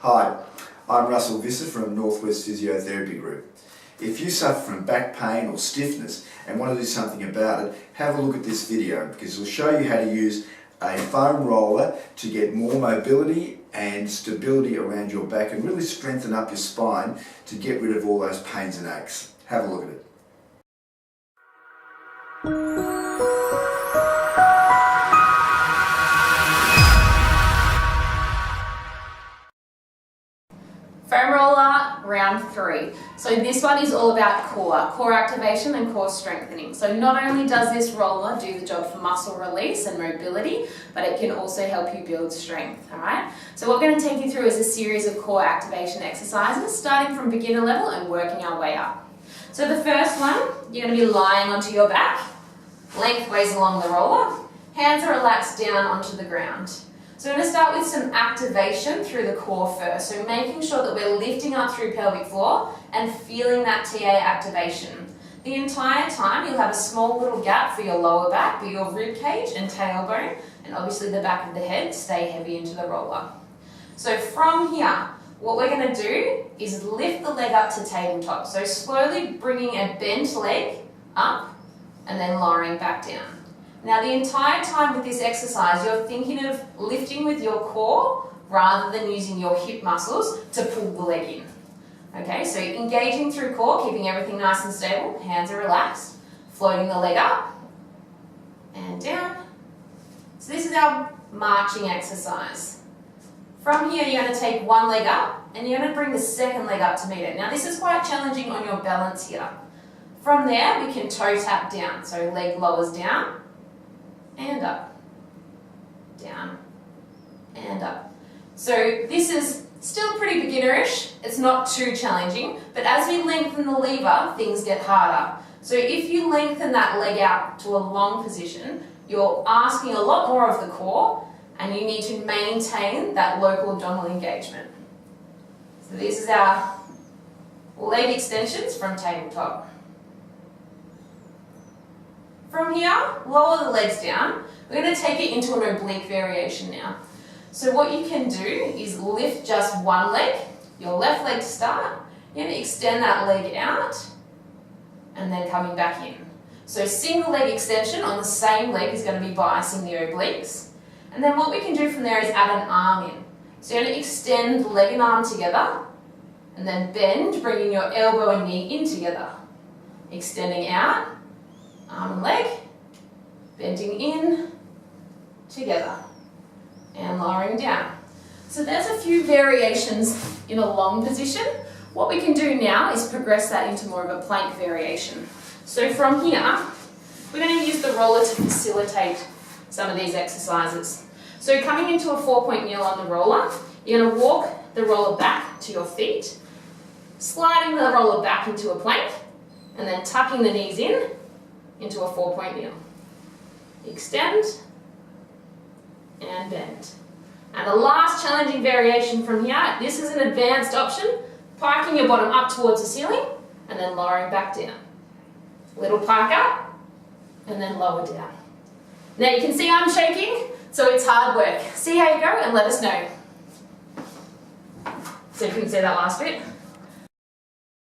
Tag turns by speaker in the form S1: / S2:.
S1: Hi, I'm Russell Visser from Northwest Physiotherapy Group. If you suffer from back pain or stiffness and want to do something about it, have a look at this video because it'll show you how to use a foam roller to get more mobility and stability around your back and really strengthen up your spine to get rid of all those pains and aches. Have a look at it.
S2: Foam roller, round 3. So this one is all about core activation and core strengthening. So not only does this roller do the job for muscle release and mobility, but it can also help you build strength, all right? So what we're going to take you through is a series of core activation exercises, starting from beginner level and working our way up. So the first one, you're going to be lying onto your back, lengthways along the roller, hands are relaxed down onto the ground. So we're going to start with some activation through the core first. So making sure that we're lifting up through pelvic floor and feeling that TA activation. The entire time you'll have a small little gap for your lower back, but your rib cage and tailbone, and obviously the back of the head, stay heavy into the roller. So from here, what we're going to do is lift the leg up to tabletop. So slowly bringing a bent leg up and then lowering back down. Now the entire time with this exercise, you're thinking of lifting with your core rather than using your hip muscles to pull the leg in. Okay, so engaging through core, keeping everything nice and stable, hands are relaxed, floating the leg up and down. So this is our marching exercise. From here, you're going to take one leg up and you're going to bring the second leg up to meet it. Now this is quite challenging on your balance here. From there, we can toe tap down, so leg lowers down, and up, down, and up. So this is still pretty beginnerish, it's not too challenging, but as we lengthen the lever, things get harder. So if you lengthen that leg out to a long position, you're asking a lot more of the core, and you need to maintain that local abdominal engagement. So this is our leg extensions from tabletop. From here, lower the legs down. We're going to take it into an oblique variation now. So what you can do is lift just one leg, your left leg to start. You're going to extend that leg out and then coming back in. So single leg extension on the same leg is going to be biasing the obliques. And then what we can do from there is add an arm in. So you're going to extend the leg and arm together and then bend, bringing your elbow and knee in together. Extending out. Arm and leg, bending in, together, and lowering down. So there's a few variations in a long position. What we can do now is progress that into more of a plank variation. So from here, we're going to use the roller to facilitate some of these exercises. So coming into a 4-point kneel on the roller, you're going to walk the roller back to your feet, sliding the roller back into a plank, and then tucking the knees in, into a 4-point kneel. Extend and bend. And the last challenging variation from here, this is an advanced option, parking your bottom up towards the ceiling and then lowering back down. Little park up and then lower down. Now you can see I'm shaking, so it's hard work. See how you go and let us know. So you can see that last bit.